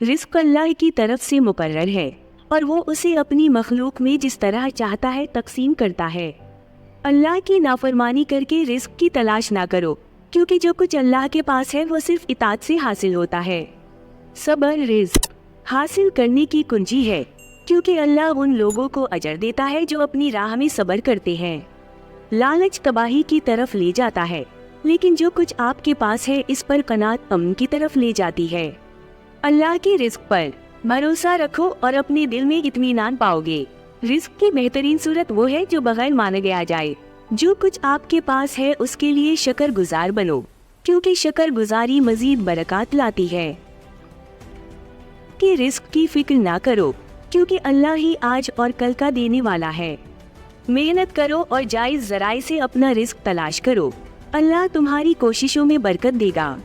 Risk अल्लाह की तरफ से मुकर्रर है और वो उसे अपनी मखलूक में जिस तरह चाहता है तकसीम करता है। अल्लाह की नाफरमानी करके रिस्क की तलाश ना करो, क्योंकि जो कुछ अल्लाह के पास है वो सिर्फ इताअत से हासिल होता है। सब्र रिस्क हासिल करने की कुंजी है, क्योंकि अल्लाह उन लोगों को अजर देता है जो अपनी राह में सब्र करते हैं। लालच तबाही की तरफ ले जाता है, लेकिन जो कुछ आपके पास है इस पर कनात अमन की तरफ ले जाती है। अल्लाह के रिस्क पर भरोसा रखो और अपने दिल में इत्मीनान पाओगे। रिस्क की बेहतरीन सूरत वो है जो बगैर माने गया जाए। जो कुछ आपके पास है उसके लिए शक्र गुजार बनो, क्योंकि शक्र गुजारी मजीद बरकत लाती है। कि रिस्क की फिक्र ना करो, क्योंकि अल्लाह ही आज और कल का देने वाला है। मेहनत करो और जायज जराए से अपना रिस्क तलाश करो। अल्लाह तुम्हारी कोशिशों में बरकत देगा।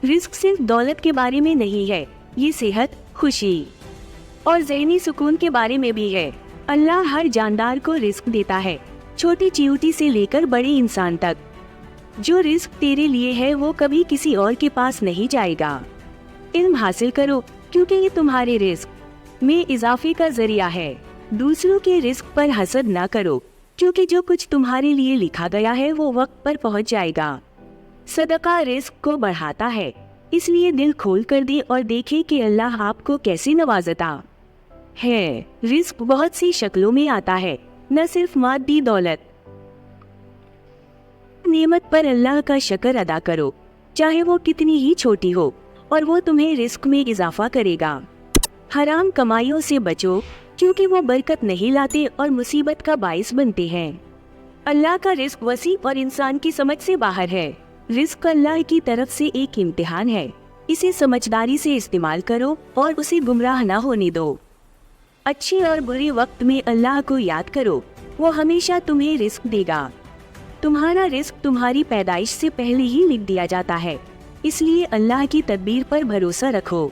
रिस्क सिर्फ दौलत के बारे में नहीं है, ये सेहत, खुशी और ज़हनी सुकून के बारे में भी है। अल्लाह हर जानदार को रिस्क देता है, छोटी चींटी से लेकर बड़े इंसान तक। जो रिस्क तेरे लिए है वो कभी किसी और के पास नहीं जाएगा। इल्म हासिल करो, क्योंकि ये तुम्हारे रिस्क में इजाफे का जरिया है। दूसरों के रिस्क पर हसद ना करो, क्योंकि जो कुछ तुम्हारे लिए लिखा गया है वो वक्त पर पहुंच जाएगा। सदका रिस्क को बढ़ाता है, इसलिए दिल खोल कर दे और देखे कि अल्लाह आपको कैसे नवाजता है। रिस्क बहुत सी शक्लों में आता है, न सिर्फ मादी दौलत। नेमत पर अल्लाह का शुक्र अदा करो, चाहे वो कितनी ही छोटी हो, और वो तुम्हें रिस्क में इजाफा करेगा। हराम कमाइयों से बचो, क्योंकि वो बरकत नहीं लाते और मुसीबत का बाइस बनते हैं। अल्लाह का रिस्क वसी और इंसान की समझ से बाहर है। रिस्क अल्लाह की तरफ से एक इम्तिहान है, इसे समझदारी से इस्तेमाल करो और उसे गुमराह न होने दो। अच्छे और बुरे वक्त में अल्लाह को याद करो, वो हमेशा तुम्हें रिस्क देगा। तुम्हारा रिस्क तुम्हारी पैदाइश से पहले ही लिख दिया जाता है, इसलिए अल्लाह की तदबीर पर भरोसा रखो।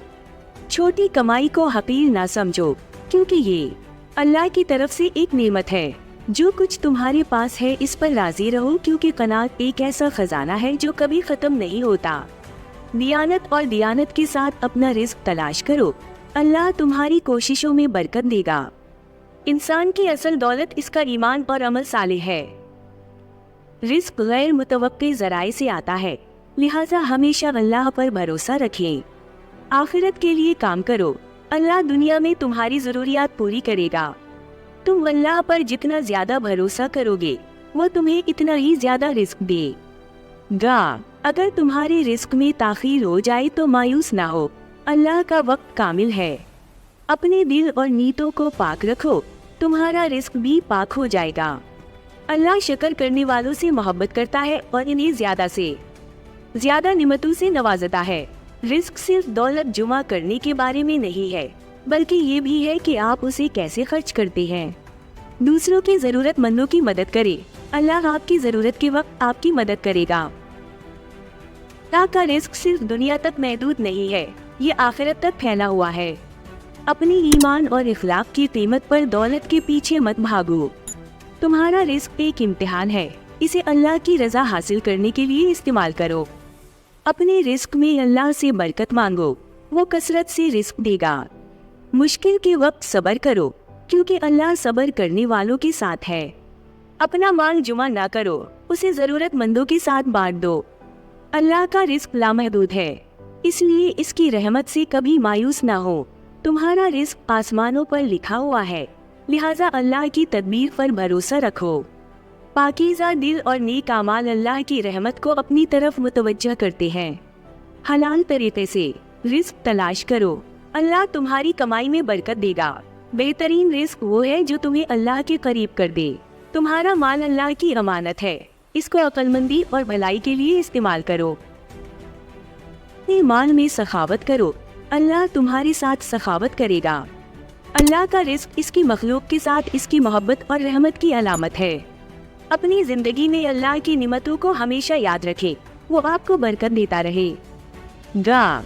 छोटी कमाई को हकीर ना समझो, क्योंकि ये अल्लाह की तरफ से एक नेमत है। जो कुछ तुम्हारे पास है इस पर राजी रहो, क्योंकि कनात एक ऐसा खजाना है जो कभी खत्म नहीं होता। दियानत और दियानत के साथ अपना रिस्क तलाश करो, अल्लाह तुम्हारी कोशिशों में बरकत देगा। इंसान की असल दौलत इसका ईमान और अमल सालेह है। रिस्क गैर मुतवक्के जराए से आता है, लिहाजा हमेशा अल्लाह पर भरोसा रखें। आखिरत के लिए काम करो, अल्लाह दुनिया में तुम्हारी जरूरियात पूरी करेगा। तुम अल्लाह पर जितना ज्यादा भरोसा करोगे वो तुम्हें इतना ही ज्यादा रिस्क देगा। अगर तुम्हारे रिस्क में ताखीर हो जाए तो मायूस ना हो, अल्लाह का वक्त कामिल है। अपने दिल और नीयतों को पाक रखो, तुम्हारा रिस्क भी पाक हो जाएगा। अल्लाह शुक्र करने वालों से मोहब्बत करता है और इन्हें ज्यादा से ज्यादा निमतों से नवाजता है। रिस्क सिर्फ दौलत जमा करने के बारे में नहीं है, बल्कि ये भी है कि आप उसे कैसे खर्च करते हैं। दूसरों की जरूरतमंदों की मदद करें, अल्लाह आपकी जरूरत के वक्त आपकी मदद करेगा। अल्लाह का रिस्क सिर्फ दुनिया तक महदूद नहीं है, ये आखिरत तक फैला हुआ है। अपनी ईमान और इखलाक की कीमत पर दौलत के पीछे मत भागो। तुम्हारा रिस्क एक इम्तिहान है, इसे अल्लाह की रजा हासिल करने के लिए इस्तेमाल करो। अपने रिस्क में अल्लाह से बरकत मांगो, वो कसरत से रिस्क देगा। मुश्किल के वक्त सब्र करो, क्योंकि अल्लाह सब्र करने वालों के साथ है। अपना माल जुमा ना करो, उसे जरूरतमंदों के साथ बांट दो। अल्लाह का रिस्क लामहदूद है, इसलिए इसकी रहमत से कभी मायूस ना हो। तुम्हारा रिस्क आसमानों पर लिखा हुआ है, लिहाजा अल्लाह की तदबीर पर भरोसा रखो। पाकीज़ा दिल और नेक अमाल अल्लाह की रहमत को अपनी तरफ मुतवज्जह करते हैं। हलाल तरीके से रिस्क तलाश करो, अल्लाह तुम्हारी कमाई में बरकत देगा। बेहतरीन रिस्क वो है जो तुम्हें अल्लाह के करीब कर दे। तुम्हारा माल अल्लाह की अमानत है, इसको अक्लमंदी और भलाई के लिए इस्तेमाल करो। अपने माल में सखावत करो, अल्लाह तुम्हारे साथ सखावत करेगा। अल्लाह का रिस्क इसकी मखलूक के साथ इसकी मोहब्बत और रहमत की अलामत है। अपनी जिंदगी में अल्लाह की निमतों को हमेशा याद रखें, वो आपको बरकत देता रहे गा।